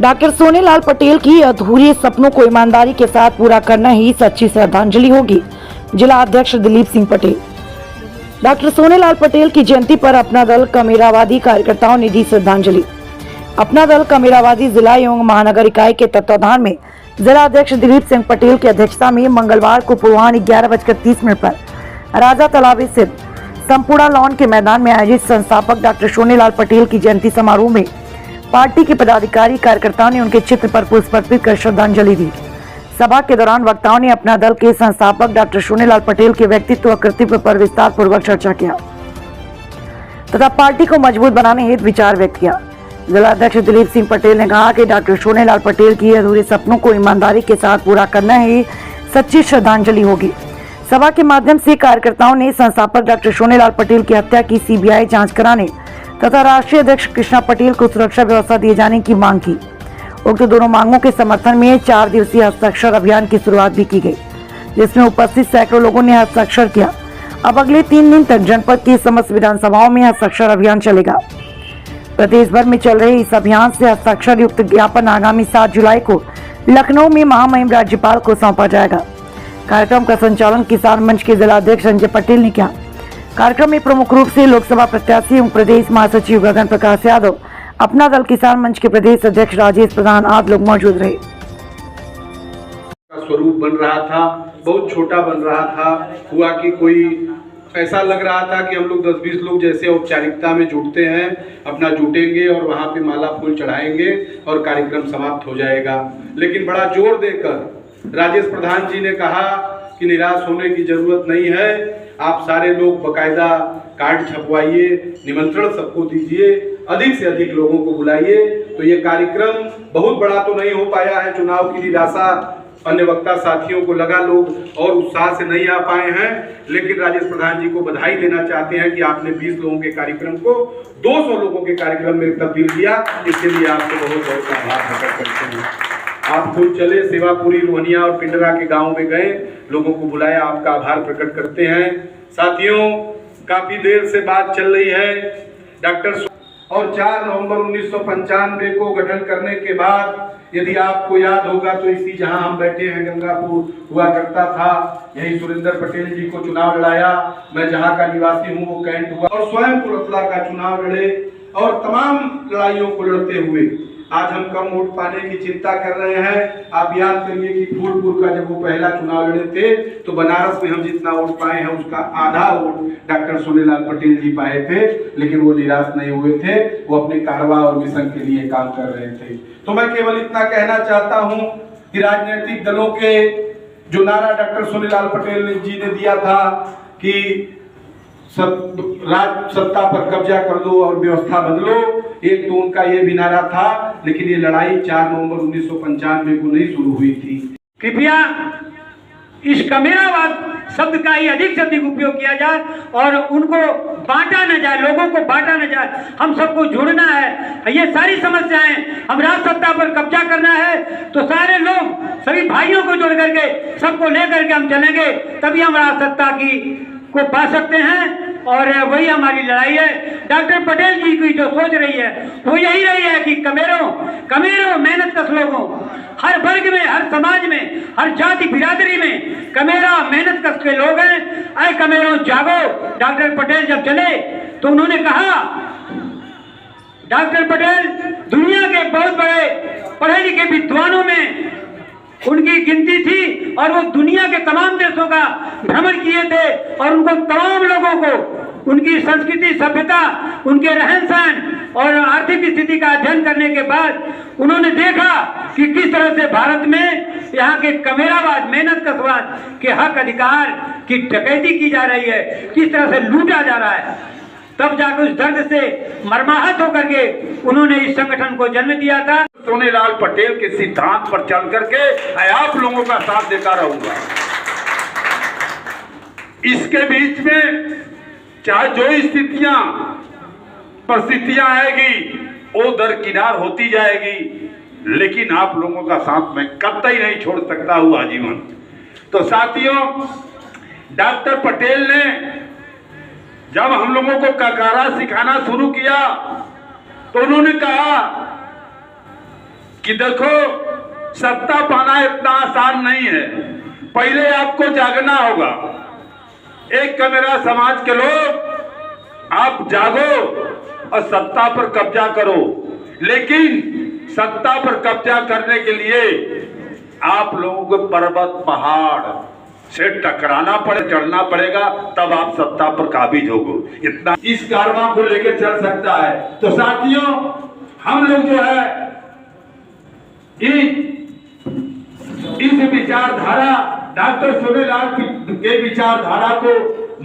Doctor Sonelal Patel की अधूरे सपनों को ईमानदारी के साथ पूरा करना ही सच्ची श्रद्धांजलि होगी। जिला अध्यक्ष दिलीप सिंह पटेल। डॉक्टर सोनेलाल पटेल की जयंती पर अपना दल कमेरावादी कार्यकर्ताओं ने दी श्रद्धांजलि। अपना दल कमेरावादी जिला एवं महानगर इकाई के तत्वाधान में जिला अध्यक्ष दिलीप सिंह पटेल की अध्यक्षता में मंगलवार को पूर्वाह्न 11:30 पर राजा तालाब स्थित संपूर्णा लॉन के मैदान में आयोजित संस्थापक डॉक्टर सोनेलाल पटेल की जयंती समारोह में पार्टी के पदाधिकारी कार्यकर्ताओं ने उनके चित्र पर पुष्प अर्पित कर श्रद्धांजलि दी। सभा के दौरान वक्ताओं ने अपना दल के संस्थापक डॉक्टर सोनेलाल पटेल के व्यक्तित्व और कृतित्व पर विस्तार पूर्वक चर्चा किया तथा पार्टी को मजबूत बनाने हेतु विचार व्यक्त किया। जिला अध्यक्ष दिलीप सिंह पटेल ने कहा कि डॉक्टर सोनेलाल पटेल की अधूरे सपनों को ईमानदारी के साथ पूरा करना ही सच्ची श्रद्धांजलि होगी। सभा के माध्यम से कार्यकर्ताओं ने संस्थापक डॉक्टर सोनेलाल पटेल की हत्या की सीबीआई जांच कराने तथा राष्ट्रीय अध्यक्ष कृष्णा पटेल को सुरक्षा व्यवस्था दिए जाने की मांग की। उक्त दोनों मांगों के समर्थन में 4 दिवसीय हस्ताक्षर अभियान की शुरुआत भी की गई, जिसमें उपस्थित सैकड़ों लोगों ने हस्ताक्षर किया। अब अगले 3 दिन तक जनपद की समस्त विधानसभाओं में हस्ताक्षर अभियान चलेगा। प्रदेश भर में चल रहे इस अभियान से हस्ताक्षर युक्त ज्ञापन आगामी 7 जुलाई को लखनऊ में महामहिम राज्यपाल को सौंपा जाएगा। कार्यक्रम का संचालन किसान मंच के जिला अध्यक्ष संजय पटेल ने किया। कार्यक्रम में प्रमुख रूप से लोकसभा प्रत्याशी एवं प्रदेश महासचिव गगन प्रकाश यादव, अपना दल किसान मंच के प्रदेश अध्यक्ष राजेश प्रधान आदि लोग मौजूद रहे। स्वरूप बन रहा था, बहुत छोटा बन रहा था। हुआ कि कोई ऐसा लग रहा था कि हम लोग 10-20 लोग जैसे औपचारिकता में जुटते हैं, अपना जुटेंगे और वहाँ पे माला फूल चढ़ाएंगे और कार्यक्रम समाप्त हो जाएगा। लेकिन बड़ा जोर देकर राजेश प्रधान जी ने कहा कि निराश होने की जरूरत नहीं है, आप सारे लोग बकायदा कार्ड छपवाइए, निमंत्रण सबको दीजिए, अधिक से अधिक लोगों को बुलाइए। तो ये कार्यक्रम बहुत बड़ा तो नहीं हो पाया है, चुनाव की निराशा अन्य वक्ता साथियों को लगा, लोग और उत्साह से नहीं आ पाए हैं। लेकिन राजेश प्रधान जी को बधाई देना चाहते हैं कि आपने 20 लोगों के कार्यक्रम को 200 लोगों के कार्यक्रम में तब्दील किया। इसके लिए आपको बहुत बहुत आभार प्रकट करते हैं। आप खुद चले, सेवापुरी, रोहनिया और पिंडरा के गाँव में गए, लोगों को बुलाया, आपका आभार प्रकट करते हैं। साथियों, काफी देर से बात चल रही है डॉक्टर और 4 नवंबर 1995 को गठन करने के बाद, यदि आपको याद होगा तो इसी जहां हम बैठे हैं गंगापुर हुआ करता था, यही सुरेंद्र पटेल जी को चुनाव लड़ाया। मैं जहां का निवासी हूं वो कैंट हुआ और स्वयं कुरतला का चुनाव लड़े और तमाम लड़ाइयों को लड़ते हुए आज हम कम वोट पाने की चिंता कर रहे हैं। आप याद करिए कि फूलपुर का जब वो पहला चुनाव लड़े थे तो बनारस में हम जितना वोट पाए हैं उसका आधा वोट डॉक्टर सोनेलाल पटेल जी पाए थे। लेकिन वो निराश नहीं हुए थे, वो अपने कारवा और मिशन के लिए काम कर रहे थे। तो मैं केवल इतना कहना चाहता हूँ कि राजनीतिक दलों के जो नारा डॉक्टर सोनेलाल पटेल जी ने दिया था कि राज सत्ता पर कब्जा कर दो और व्यवस्था बदलो, एक तो उनका ये भी नारा था। लेकिन ये लड़ाई 4 नवंबर 1995 को नहीं शुरू हुई थी। कृपया इस कमेरावाद शब्द का ही अधिक से अधिक उपयोग किया जाए और उनको बांटा न जाए, लोगों को बांटा न जाए। हम सबको जुड़ना है। ये सारी समस्याएं, हम राज सत्ता पर कब्जा करना है तो सारे लोग, सभी भाइयों को जोड़ करके, सबको लेकर के हम चलेंगे, तभी हम राज सत्ता को पा सकते हैं। और वही हमारी लड़ाई है। डॉक्टर पटेल जी की जो सोच रही है वो यही रही है कि कमेरों मेहनत कश लोगों, हर वर्ग में, हर समाज में, हर जाति बिरादरी में कमेरा मेहनत कश के लोग हैं। अरे कमेरों जागो। डॉक्टर पटेल जब चले तो उन्होंने कहा, डॉक्टर पटेल दुनिया के बहुत बड़े पढ़े लिखे विद्वानों में उनकी गिनती थी और वो दुनिया के तमाम देशों का भ्रमण किए थे और उनको तमाम लोगों को उनकी संस्कृति, सभ्यता, उनके रहन सहन और आर्थिक स्थिति का अध्ययन करने के बाद उन्होंने देखा कि किस तरह से भारत में यहाँ के कमेरावाद, मेहनत कसवाद के हक अधिकार की डकैती की जा रही है, किस तरह से लूटा जा रहा है। तब जाकर उस दर्द से मर्माहत होकर के उन्होंने इस संगठन को जन्म दिया था। सोनेलाल पटेल के सिद्धांत पर चल करके आप लोगों का साथ देता रहूंगा। इसके बीच में चाहे जो परिस्थितियां आएगी वो दरकिनार होती जाएगी, लेकिन आप लोगों का साथ मैं कतई नहीं छोड़ सकता हूं आजीवन। तो साथियों, डॉक्टर पटेल ने जब हम लोगों को ककारा सिखाना शुरू किया तो उन्होंने कहा कि कि देखो सत्ता पाना इतना आसान नहीं है, पहले आपको जागना होगा। एक का मेरा समाज के लोग, आप जागो और सत्ता पर कब्जा करो, लेकिन सत्ता पर कब्जा करने के लिए आप लोगों को पर्वत पहाड़ से टकराना पड़े, चढ़ना पड़ेगा, तब आप सत्ता पर काबिज होगे। इतना इस कारवां को लेकर चल सकता है। तो साथियों, हम लोग जो है इस विचारधारा, डॉक्टर सोनेलाल के विचारधारा को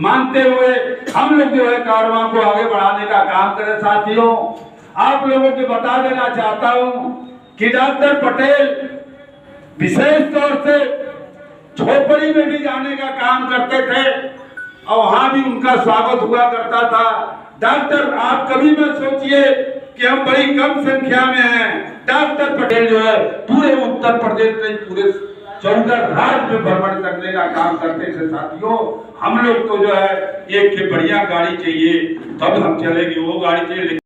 मानते हुए हम लोग जो है कारवां को आगे बढ़ाने का काम करें। साथियों, आप लोगों को बता देना चाहता हूं कि डॉक्टर पटेल विशेष तौर से झोपड़ी में भी जाने का काम करते थे और वहां भी उनका स्वागत हुआ करता था। डॉक्टर, आप कभी मत सोचिए कि हम बड़ी कम संख्या में हैं। डॉक्टर पटेल जो है पूरे उत्तर प्रदेश में, पूरे 14 राज्य में भ्रमण करने का काम करते थे। साथियों, हम लोग को जो है एक बढ़िया गाड़ी चाहिए, तब हम चलेंगे, वो गाड़ी चाहिए।